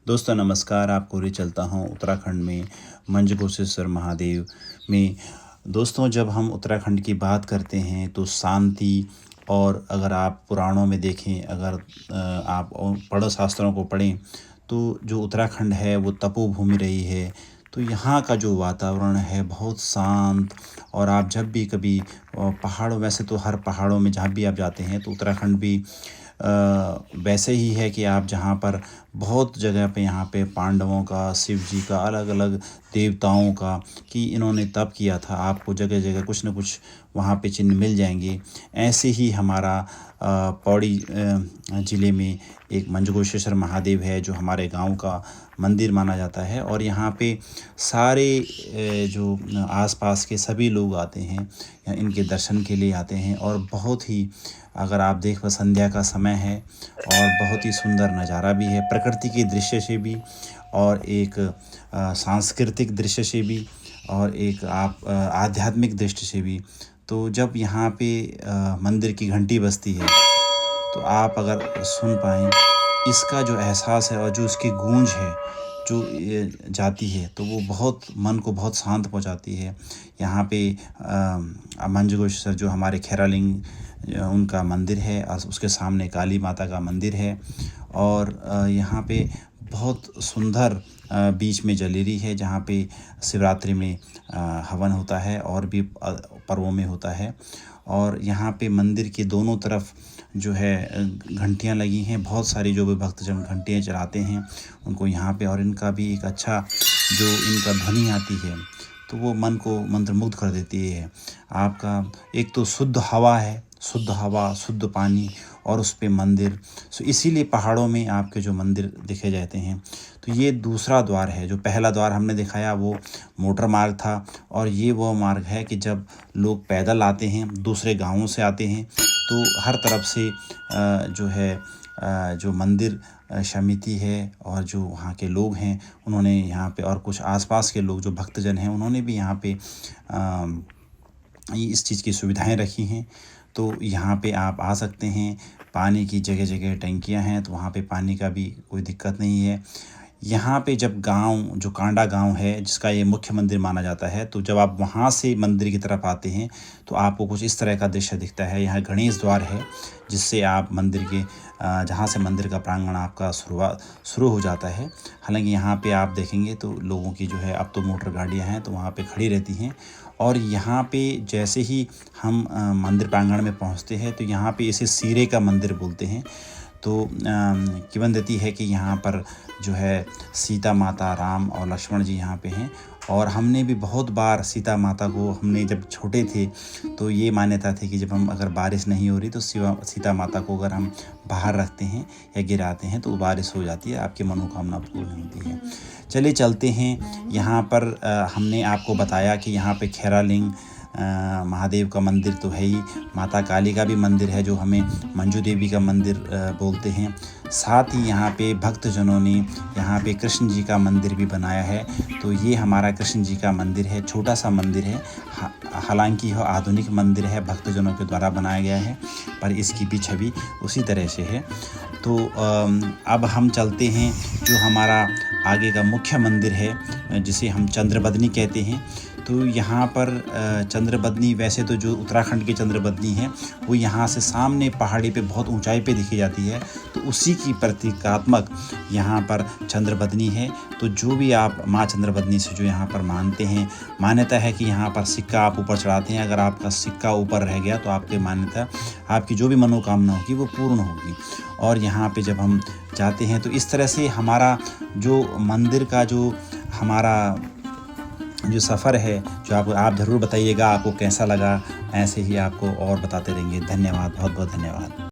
दोस्तों नमस्कार, आपको ले चलता हूँ उत्तराखंड में मंजघोषेश्वर महादेव में। दोस्तों जब हम उत्तराखंड की बात करते हैं तो शांति, और अगर आप पुराणों में देखें, अगर आप और पढ़ो शास्त्रों को पढ़ें तो जो उत्तराखंड है वो तपोभूमि रही है। तो यहाँ का जो वातावरण है बहुत शांत। और आप जब भी कभी पहाड़ों, वैसे तो हर पहाड़ों में जहाँ भी आप जाते हैं तो उत्तराखंड भी वैसे ही है कि आप जहाँ पर बहुत जगह पे यहाँ पे पांडवों का, शिव जी का, अलग अलग देवताओं का कि इन्होंने तप किया था, आपको जगह जगह कुछ न कुछ वहाँ पे चिन्ह मिल जाएंगे। ऐसे ही हमारा पौड़ी ज़िले में एक मंजघोषेश्वर महादेव है जो हमारे गांव का मंदिर माना जाता है। और यहाँ पे सारे जो आसपास के सभी लोग आते हैं, इनके दर्शन के लिए आते हैं। और बहुत ही, अगर आप देख संध्या का समय है और बहुत ही सुंदर नज़ारा भी है, प्रकृति के दृश्य से भी और एक सांस्कृतिक दृश्य से भी और एक आप आध्यात्मिक दृष्टि से भी। तो जब यहाँ पे मंदिर की घंटी बजती है तो आप अगर सुन पाएँ इसका जो एहसास है और जो इसकी गूंज है जो ये जाती है तो वो बहुत मन को बहुत शांत पहुंचाती है। यहाँ पे मंजघोषेश्वर जो हमारे खैरालिंग उनका मंदिर है और उसके सामने काली माता का मंदिर है। और यहाँ पे बहुत सुंदर बीच में जलेरी है जहाँ पे शिवरात्रि में हवन होता है और भी पर्वों में होता है। और यहाँ पे मंदिर के दोनों तरफ जो है घंटियाँ लगी हैं। बहुत सारी जो भी भक्तजन घंटियाँ चलाते हैं उनको यहाँ पे, और इनका भी एक अच्छा जो इनका ध्वनि आती है तो वो मन को मंत्रमुग्ध कर देती है। आपका एक तो शुद्ध हवा है, शुद्ध हवा, शुद्ध पानी, और उस पे मंदिर। सो इसीलिए पहाड़ों में आपके जो मंदिर दिखे जाते हैं। तो ये दूसरा द्वार है। जो पहला द्वार हमने दिखाया वो मोटर मार्ग था, और ये वो मार्ग है कि जब लोग पैदल आते हैं, दूसरे गांवों से आते हैं, तो हर तरफ से जो है जो मंदिर समिति है और जो वहाँ के लोग हैं उन्होंने यहाँ पे, और कुछ आसपास के लोग जो भक्तजन हैं उन्होंने भी यहाँ पे इस चीज़ की सुविधाएं रखी हैं। तो यहाँ पे आप आ सकते हैं। पानी की जगह जगह टंकियाँ हैं तो वहाँ पे पानी का भी कोई दिक्कत नहीं है। यहाँ पे जब गांव, जो कांडा गांव है जिसका ये मुख्य मंदिर माना जाता है, तो जब आप वहाँ से मंदिर की तरफ आते हैं तो आपको कुछ इस तरह का दृश्य दिखता है। यहाँ गणेश द्वार है जिससे आप मंदिर के जहाँ से मंदिर का प्रांगण आपका शुरू हो जाता है। हालांकि यहाँ पे आप देखेंगे तो लोगों की जो है, अब तो मोटर गाड़ियाँ हैं तो वहाँ पे खड़ी रहती हैं। और यहाँ पे जैसे ही हम मंदिर प्रांगण में पहुँचते हैं तो यहाँ पे इसे सीरे का मंदिर बोलते हैं। तो किंवदंती है कि यहाँ पर जो है सीता माता, राम और लक्ष्मण जी यहाँ पे हैं। और हमने भी बहुत बार सीता माता को, हमने जब छोटे थे तो ये मान्यता थी कि जब हम, अगर बारिश नहीं हो रही तो सीता माता को अगर हम बाहर रखते हैं या गिराते हैं तो बारिश हो जाती है, आपकी मनोकामना पूर्ण होती है। चलिए चलते हैं। यहाँ पर हमने आपको बताया कि यहाँ पे खैरालिंग महादेव का मंदिर तो है ही, माता काली का भी मंदिर है जो हमें मंजू देवी का मंदिर बोलते हैं। साथ ही यहाँ पे भक्तजनों ने यहाँ पे कृष्ण जी का मंदिर भी बनाया है। तो ये हमारा कृष्ण जी का मंदिर है, छोटा सा मंदिर है। हालांकि यह आधुनिक मंदिर है, भक्तजनों के द्वारा बनाया गया है, पर इसकी भी छवि उसी तरह से है। तो अब हम चलते हैं जो हमारा आगे का मुख्य मंदिर है जिसे हम चंद्रबदनी कहते हैं। तो यहाँ पर चंद्रबदनी, वैसे तो जो उत्तराखंड की चंद्रबदनी है वो यहाँ से सामने पहाड़ी पे बहुत ऊंचाई पे दिखी जाती है, तो उसी की प्रतीकात्मक यहाँ पर चंद्रबदनी है। तो जो भी आप माँ चंद्रबदनी से जो यहाँ पर मानते हैं, मान्यता है कि यहाँ पर सिक्का आप ऊपर चढ़ाते हैं, अगर आपका सिक्का ऊपर रह गया तो आपकी मान्यता, आपकी जो भी मनोकामना होगी वो पूर्ण होगी। और यहाँ पे जब हम जाते हैं तो इस तरह से हमारा जो मंदिर का जो हमारा जो सफ़र है, जो आप ज़रूर बताइएगा आपको कैसा लगा। ऐसे ही आपको और बताते रहेंगे। धन्यवाद, बहुत बहुत धन्यवाद।